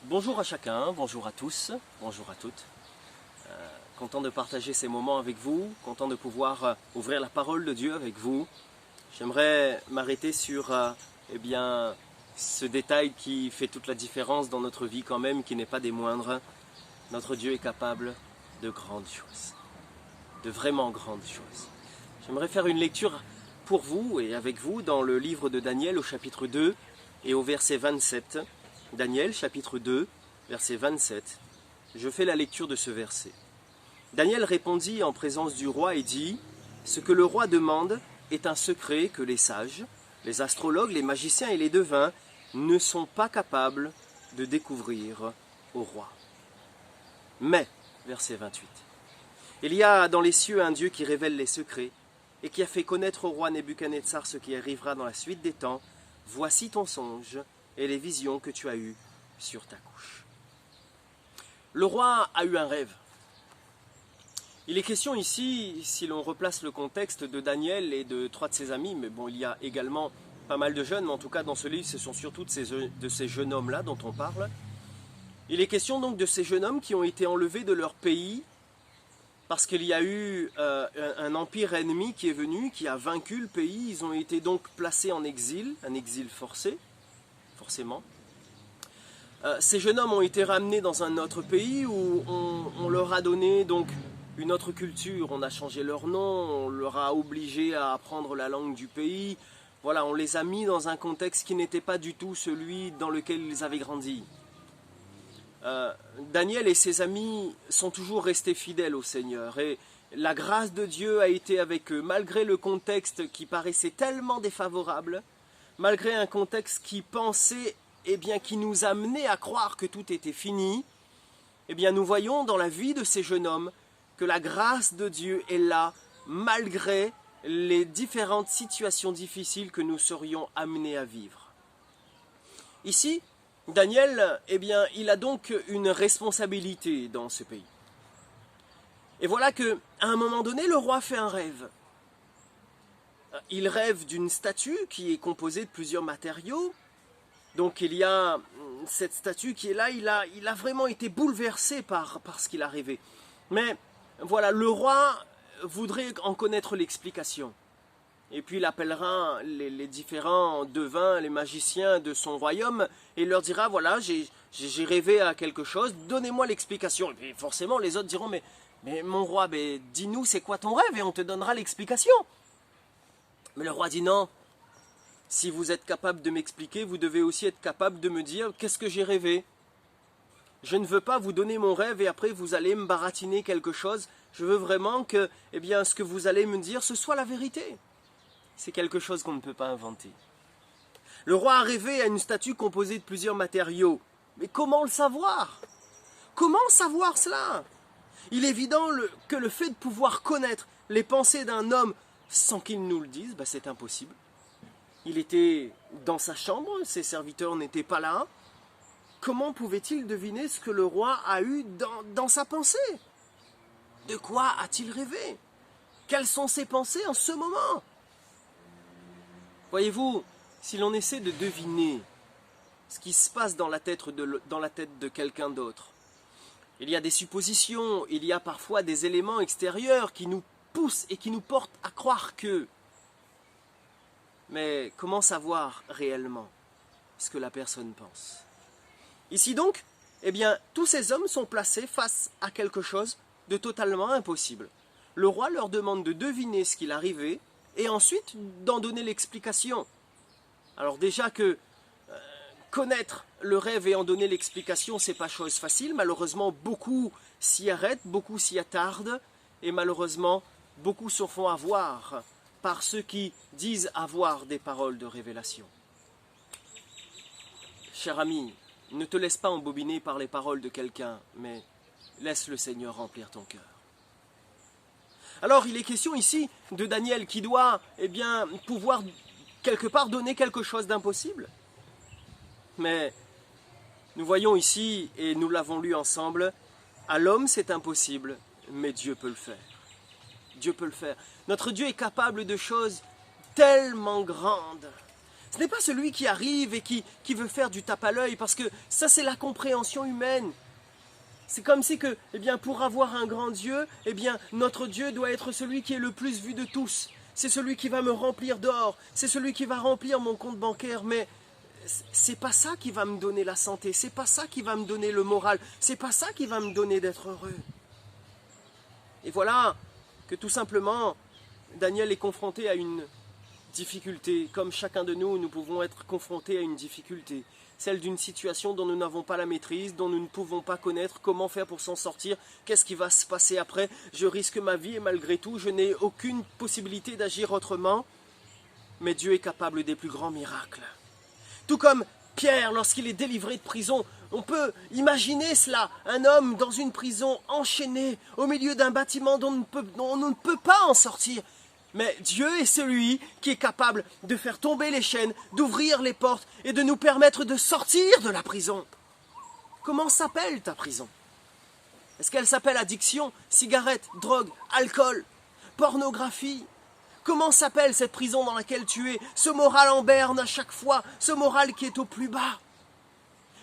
Bonjour à chacun, bonjour à tous, bonjour à toutes. Content de partager ces moments avec vous, content de pouvoir ouvrir la parole de Dieu avec vous. J'aimerais m'arrêter sur ce détail qui fait toute la différence dans notre vie quand même, qui n'est pas des moindres. Notre Dieu est capable de grandes choses, de vraiment grandes choses. J'aimerais faire une lecture pour vous et avec vous dans le livre de Daniel au chapitre 2 et au verset 27. Daniel chapitre 2, verset 27. Je fais la lecture de ce verset. Daniel répondit en présence du roi et dit « Ce que le roi demande est un secret que les sages, les astrologues, les magiciens et les devins ne sont pas capables de découvrir au roi. » Mais, verset 28, il y a dans les cieux un Dieu qui révèle les secrets et qui a fait connaître au roi Nebuchadnezzar ce qui arrivera dans la suite des temps. Voici ton songe et les visions que tu as eues sur ta couche. Le roi a eu un rêve. Il est question ici, si l'on replace le contexte de Daniel et de trois de ses amis, mais bon, il y a également pas mal de jeunes, mais en tout cas dans ce livre, ce sont surtout de ces jeunes hommes-là dont on parle. Il est question donc de ces jeunes hommes qui ont été enlevés de leur pays parce qu'il y a eu un empire ennemi qui est venu, qui a vaincu le pays. Ils ont été donc placés en exil, un exil forcé, forcément. Ces jeunes hommes ont été ramenés dans un autre pays où on leur a donné donc une autre culture, on a changé leur nom, on leur a obligé à apprendre la langue du pays. Voilà, on les a mis dans un contexte qui n'était pas du tout celui dans lequel ils avaient grandi. Daniel et ses amis sont toujours restés fidèles au Seigneur et la grâce de Dieu a été avec eux, malgré le contexte qui paraissait tellement défavorable, malgré un contexte qui pensait, qui nous amenait à croire que tout était fini. Nous voyons dans la vie de ces jeunes hommes que la grâce de Dieu est là, malgré les différentes situations difficiles que nous serions amenés à vivre. Ici, Daniel, il a donc une responsabilité dans ce pays. Et voilà qu'à un moment donné, le roi fait un rêve. Il rêve d'une statue qui est composée de plusieurs matériaux. Donc il y a cette statue qui est là, il a vraiment été bouleversé par ce qu'il a rêvé. Mais voilà, le roi voudrait en connaître l'explication. Et puis il appellera les différents devins, les magiciens de son royaume, et il leur dira, voilà, j'ai rêvé à quelque chose, donnez-moi l'explication. Et puis forcément les autres diront, mais mon roi, dis-nous c'est quoi ton rêve et on te donnera l'explication. Mais le roi dit non, si vous êtes capable de m'expliquer, vous devez aussi être capable de me dire qu'est-ce que j'ai rêvé. Je ne veux pas vous donner mon rêve et après vous allez me baratiner quelque chose. Je veux vraiment que ce que vous allez me dire, ce soit la vérité. C'est quelque chose qu'on ne peut pas inventer. Le roi a rêvé à une statue composée de plusieurs matériaux. Mais comment le savoir? Comment savoir cela? Il est évident que le fait de pouvoir connaître les pensées d'un homme sans qu'il nous le dise, c'est impossible. Il était dans sa chambre, ses serviteurs n'étaient pas là. Comment pouvait-il deviner ce que le roi a eu dans sa pensée? De quoi a-t-il rêvé? Quelles sont ses pensées en ce moment? Voyez-vous, si l'on essaie de deviner ce qui se passe dans la tête de quelqu'un d'autre, il y a des suppositions, il y a parfois des éléments extérieurs qui nous poussent et qui nous portent à croire que. Mais comment savoir réellement ce que la personne pense? Ici donc, tous ces hommes sont placés face à quelque chose de totalement impossible. Le roi leur demande de deviner ce qu'il arrivait et ensuite d'en donner l'explication. Alors déjà que connaître le rêve et en donner l'explication, c'est pas chose facile. Malheureusement, beaucoup s'y arrêtent, beaucoup s'y attardent et malheureusement, beaucoup se font avoir par ceux qui disent avoir des paroles de révélation. Cher ami, ne te laisse pas embobiner par les paroles de quelqu'un, mais laisse le Seigneur remplir ton cœur. Alors il est question ici de Daniel qui doit pouvoir quelque part donner quelque chose d'impossible. Mais nous voyons ici, et nous l'avons lu ensemble, à l'homme c'est impossible, mais Dieu peut le faire. Dieu peut le faire. Notre Dieu est capable de choses tellement grandes. Ce n'est pas celui qui arrive et qui veut faire du tape à l'œil, parce que ça c'est la compréhension humaine. C'est comme si que, eh bien, pour avoir un grand Dieu, eh bien, notre Dieu doit être celui qui est le plus vu de tous. C'est celui qui va me remplir d'or, c'est celui qui va remplir mon compte bancaire, mais c'est pas ça qui va me donner la santé, c'est pas ça qui va me donner le moral, c'est pas ça qui va me donner d'être heureux. Et voilà que tout simplement, Daniel est confronté à une difficulté. Comme chacun de nous, nous pouvons être confrontés à une difficulté. Celle d'une situation dont nous n'avons pas la maîtrise, dont nous ne pouvons pas connaître comment faire pour s'en sortir, qu'est-ce qui va se passer après, je risque ma vie et malgré tout, je n'ai aucune possibilité d'agir autrement. Mais Dieu est capable des plus grands miracles. Tout comme Pierre, lorsqu'il est délivré de prison, on peut imaginer cela, un homme dans une prison enchaîné au milieu d'un bâtiment dont on ne peut pas en sortir. Mais Dieu est celui qui est capable de faire tomber les chaînes, d'ouvrir les portes et de nous permettre de sortir de la prison. Comment s'appelle ta prison? Est-ce qu'elle s'appelle addiction, cigarette, drogue, alcool, pornographie? Comment s'appelle cette prison dans laquelle tu es? Ce moral en berne à chaque fois, ce moral qui est au plus bas.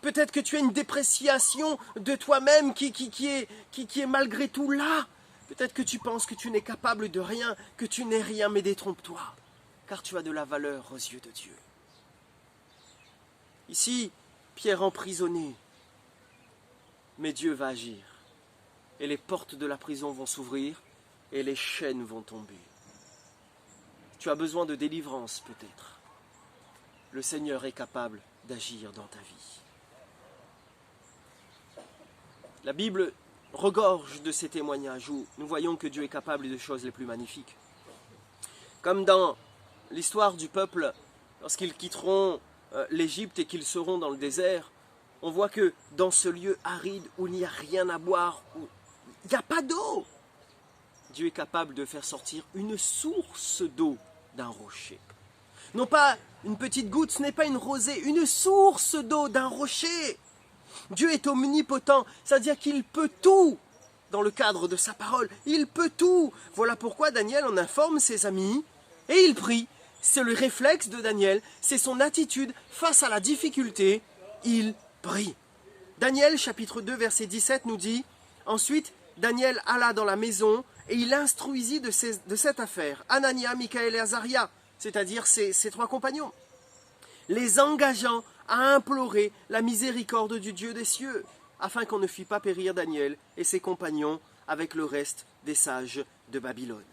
Peut-être que tu as une dépréciation de toi-même qui est malgré tout là. Peut-être que tu penses que tu n'es capable de rien, que tu n'es rien, mais détrompe-toi, car tu as de la valeur aux yeux de Dieu. Ici, Pierre emprisonné, mais Dieu va agir. Et les portes de la prison vont s'ouvrir et les chaînes vont tomber. Tu as besoin de délivrance peut-être. Le Seigneur est capable d'agir dans ta vie. La Bible regorge de ces témoignages où nous voyons que Dieu est capable de choses les plus magnifiques. Comme dans l'histoire du peuple, lorsqu'ils quitteront l'Égypte et qu'ils seront dans le désert, on voit que dans ce lieu aride où il n'y a rien à boire, où il n'y a pas d'eau, Dieu est capable de faire sortir une source d'eau d'un rocher. Non pas une petite goutte, ce n'est pas une rosée, une source d'eau d'un rocher. Dieu est omnipotent, c'est-à-dire qu'il peut tout dans le cadre de sa parole. Il peut tout. Voilà pourquoi Daniel en informe ses amis et il prie. C'est le réflexe de Daniel, c'est son attitude face à la difficulté. Il prie. Daniel chapitre 2 verset 17 nous dit « Ensuite, Daniel alla dans la maison et il instruisit de cette affaire Anania, Michaël et Azaria, c'est-à-dire ses trois compagnons, les engageant à implorer la miséricorde du Dieu des cieux, afin qu'on ne fît pas périr Daniel et ses compagnons avec le reste des sages de Babylone. »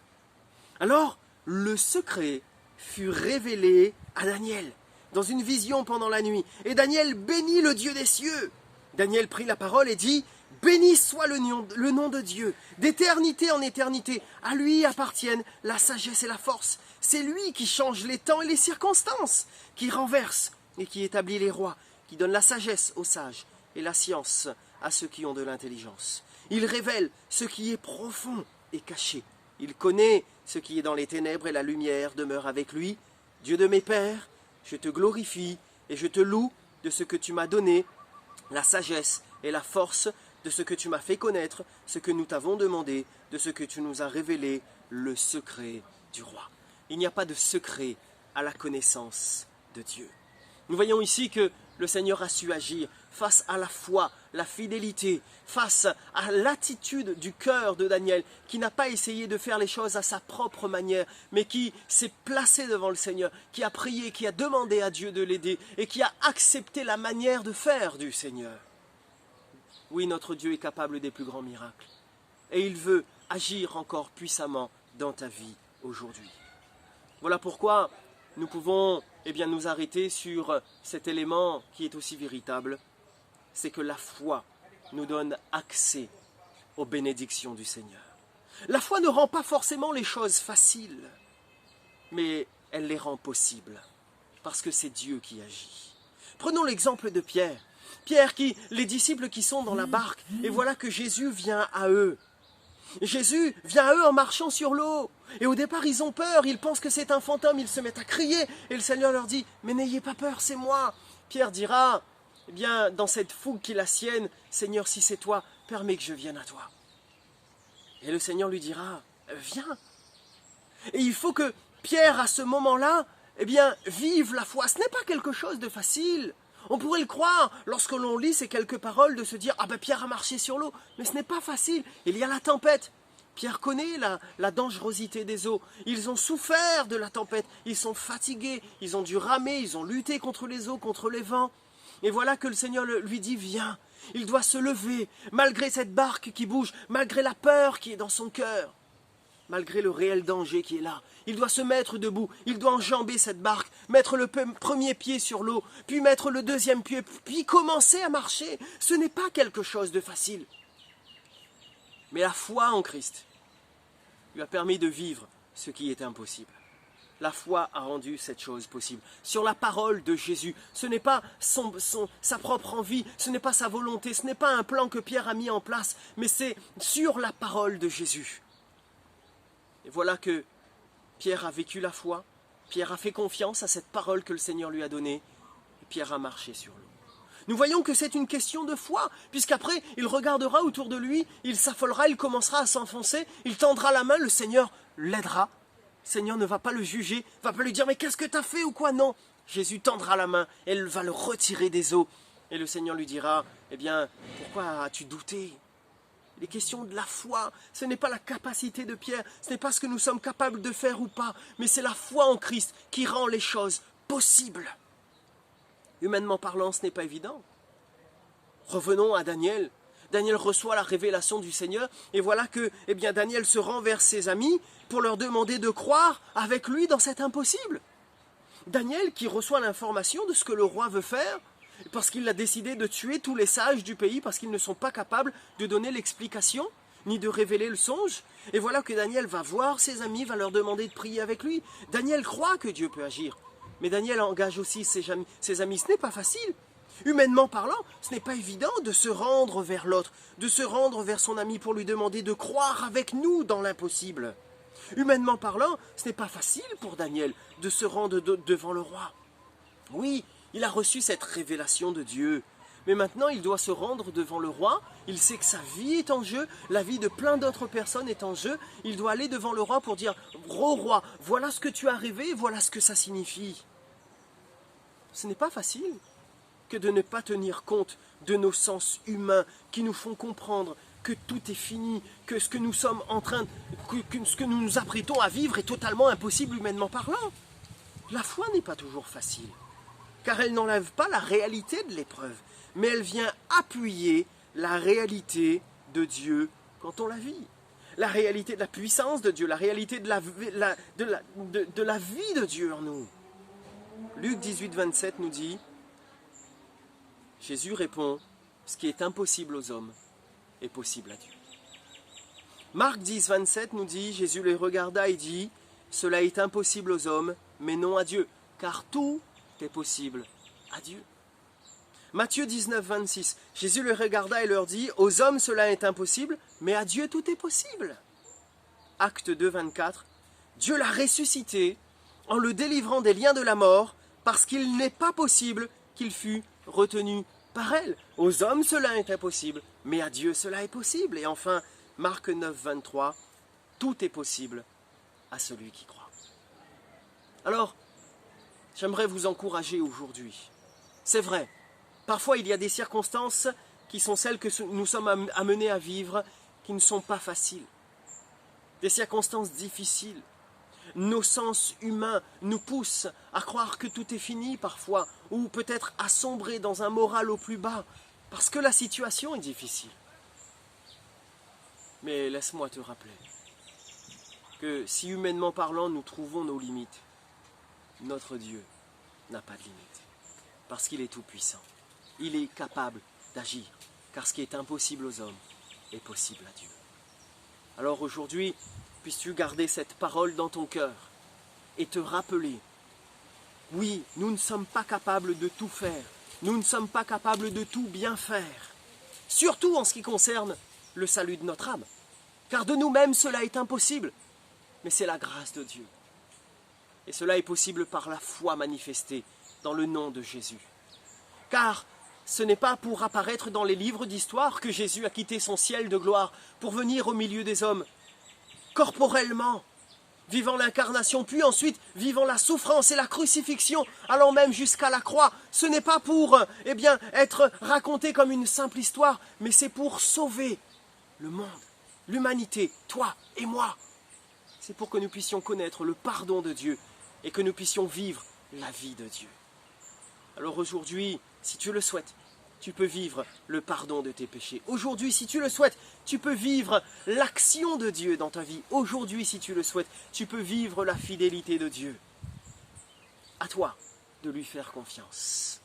Alors, le secret fut révélé à Daniel dans une vision pendant la nuit, et Daniel bénit le Dieu des cieux. Daniel prit la parole et dit « Béni soit le nom de Dieu, d'éternité en éternité, à lui appartiennent la sagesse et la force. C'est lui qui change les temps et les circonstances, qui renverse et qui établit les rois, qui donne la sagesse aux sages et la science à ceux qui ont de l'intelligence. Il révèle ce qui est profond et caché. Il connaît ce qui est dans les ténèbres et la lumière demeure avec lui. Dieu de mes pères, je te glorifie et je te loue de ce que tu m'as donné, la sagesse et la force, de ce que tu m'as fait connaître, ce que nous t'avons demandé, de ce que tu nous as révélé, le secret du roi. » Il n'y a pas de secret à la connaissance de Dieu. Nous voyons ici que le Seigneur a su agir face à la foi, la fidélité, face à l'attitude du cœur de Daniel, qui n'a pas essayé de faire les choses à sa propre manière, mais qui s'est placé devant le Seigneur, qui a prié, qui a demandé à Dieu de l'aider et qui a accepté la manière de faire du Seigneur. Oui, notre Dieu est capable des plus grands miracles et il veut agir encore puissamment dans ta vie aujourd'hui. Voilà pourquoi nous pouvons nous arrêter sur cet élément qui est aussi véritable, c'est que la foi nous donne accès aux bénédictions du Seigneur. La foi ne rend pas forcément les choses faciles, mais elle les rend possibles, parce que c'est Dieu qui agit. Prenons l'exemple de Pierre. Les disciples qui sont dans la barque, et voilà que Jésus vient à eux. Jésus vient à eux en marchant sur l'eau. Et au départ, ils ont peur, ils pensent que c'est un fantôme, ils se mettent à crier. Et le Seigneur leur dit, mais n'ayez pas peur, c'est moi. Pierre dira, dans cette fougue qui est la sienne, Seigneur, si c'est toi, permets que je vienne à toi. Et le Seigneur lui dira, viens. Et il faut que Pierre, à ce moment-là, eh bien, vivre la foi, ce n'est pas quelque chose de facile. On pourrait le croire lorsque l'on lit ces quelques paroles de se dire « Ah ben Pierre a marché sur l'eau », mais ce n'est pas facile, il y a la tempête. Pierre connaît la dangerosité des eaux. Ils ont souffert de la tempête, ils sont fatigués, ils ont dû ramer, ils ont lutté contre les eaux, contre les vents. Et voilà que le Seigneur lui dit « Viens ». Il doit se lever, malgré cette barque qui bouge, malgré la peur qui est dans son cœur, malgré le réel danger qui est là. Il doit se mettre debout, il doit enjamber cette barque, mettre le premier pied sur l'eau, puis mettre le deuxième pied, puis commencer à marcher. Ce n'est pas quelque chose de facile. Mais la foi en Christ lui a permis de vivre ce qui est impossible. La foi a rendu cette chose possible. Sur la parole de Jésus, ce n'est pas sa propre envie, ce n'est pas sa volonté, ce n'est pas un plan que Pierre a mis en place, mais c'est sur la parole de Jésus. Et voilà que Pierre a vécu la foi, Pierre a fait confiance à cette parole que le Seigneur lui a donnée, et Pierre a marché sur l'eau. Nous voyons que c'est une question de foi, puisqu'après, il regardera autour de lui, il s'affolera, il commencera à s'enfoncer, il tendra la main, le Seigneur l'aidera. Le Seigneur ne va pas le juger, ne va pas lui dire « Mais qu'est-ce que tu as fait ou quoi ?» Non, Jésus tendra la main, elle va le retirer des eaux. Et le Seigneur lui dira « Eh bien, pourquoi as-tu douté ?» Les questions de la foi, ce n'est pas la capacité de Pierre, ce n'est pas ce que nous sommes capables de faire ou pas, mais c'est la foi en Christ qui rend les choses possibles. Humainement parlant, ce n'est pas évident. Revenons à Daniel. Daniel reçoit la révélation du Seigneur et voilà que Daniel se rend vers ses amis pour leur demander de croire avec lui dans cet impossible. Daniel qui reçoit l'information de ce que le roi veut faire parce qu'il a décidé de tuer tous les sages du pays parce qu'ils ne sont pas capables de donner l'explication ni de révéler le songe. Et voilà que Daniel va voir ses amis, va leur demander de prier avec lui. Daniel croit que Dieu peut agir, mais Daniel engage aussi ses amis. Ce n'est pas facile. Humainement parlant, ce n'est pas évident de se rendre vers l'autre, de se rendre vers son ami pour lui demander de croire avec nous dans l'impossible. Humainement parlant, ce n'est pas facile pour Daniel de se rendre devant le roi. Oui, il a reçu cette révélation de Dieu, mais maintenant il doit se rendre devant le roi, il sait que sa vie est en jeu, la vie de plein d'autres personnes est en jeu, il doit aller devant le roi pour dire « Gros roi, voilà ce que tu as rêvé, voilà ce que ça signifie. » Ce n'est pas facile que de ne pas tenir compte de nos sens humains qui nous font comprendre que tout est fini, que ce que nous sommes en train, que ce que nous nous apprêtons à vivre est totalement impossible humainement parlant. La foi n'est pas toujours facile, car elle n'enlève pas la réalité de l'épreuve, mais elle vient appuyer la réalité de Dieu quand on la vit. La réalité de la puissance de Dieu, la réalité de la vie de Dieu en nous. Luc 18, 27 nous dit, Jésus répond, ce qui est impossible aux hommes est possible à Dieu. Marc 10, 27 nous dit, Jésus les regarda et dit, cela est impossible aux hommes, mais non à Dieu, car tout est possible à Dieu. Matthieu 19, 26, Jésus les regarda et leur dit, aux hommes cela est impossible, mais à Dieu tout est possible. Acte 2, 24, Dieu l'a ressuscité en le délivrant des liens de la mort, parce qu'il n'est pas possible qu'il fût retenu par elle. Aux hommes cela est impossible, mais à Dieu cela est possible. Et enfin, Marc 9, 23, tout est possible à celui qui croit. Alors, j'aimerais vous encourager aujourd'hui. C'est vrai, parfois il y a des circonstances qui sont celles que nous sommes amenés à vivre, qui ne sont pas faciles. Des circonstances difficiles. Nos sens humains nous poussent à croire que tout est fini parfois, ou peut-être à sombrer dans un moral au plus bas, parce que la situation est difficile. Mais laisse-moi te rappeler que si humainement parlant nous trouvons nos limites, notre Dieu n'a pas de limites, parce qu'il est tout-puissant. Il est capable d'agir, car ce qui est impossible aux hommes est possible à Dieu. Alors aujourd'hui, puisses-tu garder cette parole dans ton cœur et te rappeler, oui, nous ne sommes pas capables de tout faire, nous ne sommes pas capables de tout bien faire, surtout en ce qui concerne le salut de notre âme, car de nous-mêmes cela est impossible, mais c'est la grâce de Dieu. Et cela est possible par la foi manifestée dans le nom de Jésus. Car ce n'est pas pour apparaître dans les livres d'histoire que Jésus a quitté son ciel de gloire pour venir au milieu des hommes, corporellement, vivant l'incarnation, puis ensuite vivant la souffrance et la crucifixion, allant même jusqu'à la croix. Ce n'est pas pour être raconté comme une simple histoire, mais c'est pour sauver le monde, l'humanité, toi et moi. C'est pour que nous puissions connaître le pardon de Dieu et que nous puissions vivre la vie de Dieu. Alors aujourd'hui, si tu le souhaites, tu peux vivre le pardon de tes péchés. Aujourd'hui, si tu le souhaites, tu peux vivre l'action de Dieu dans ta vie. Aujourd'hui, si tu le souhaites, tu peux vivre la fidélité de Dieu. À toi de lui faire confiance.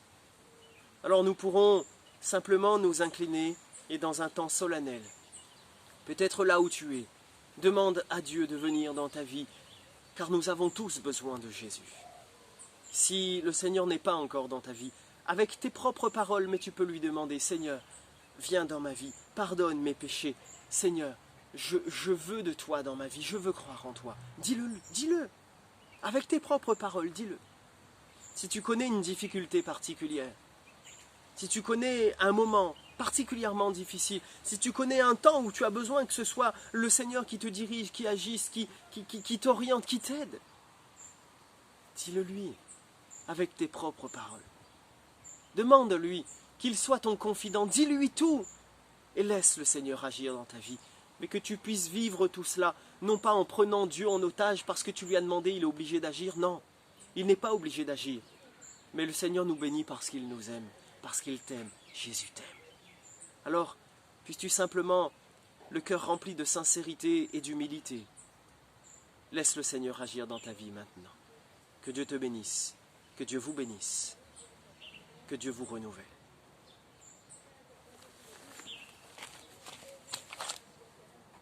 Alors nous pourrons simplement nous incliner et dans un temps solennel, peut-être là où tu es, demande à Dieu de venir dans ta vie, car nous avons tous besoin de Jésus. Si le Seigneur n'est pas encore dans ta vie, avec tes propres paroles, mais tu peux lui demander, Seigneur, viens dans ma vie, pardonne mes péchés. Seigneur, je veux de toi dans ma vie, je veux croire en toi. Dis-le, dis-le. Avec tes propres paroles, dis-le. Si tu connais une difficulté particulière, si tu connais un moment particulièrement difficile, si tu connais un temps où tu as besoin que ce soit le Seigneur qui te dirige, qui agisse, qui t'oriente, qui t'aide, dis-le lui, avec tes propres paroles. Demande-lui qu'il soit ton confident, dis-lui tout et laisse le Seigneur agir dans ta vie. Mais que tu puisses vivre tout cela, non pas en prenant Dieu en otage parce que tu lui as demandé, il est obligé d'agir, non, il n'est pas obligé d'agir. Mais le Seigneur nous bénit parce qu'il nous aime, parce qu'il t'aime, Jésus t'aime. Alors, puisses-tu simplement, le cœur rempli de sincérité et d'humilité, laisse le Seigneur agir dans ta vie maintenant. Que Dieu te bénisse, que Dieu vous bénisse. Que Dieu vous renouvelle.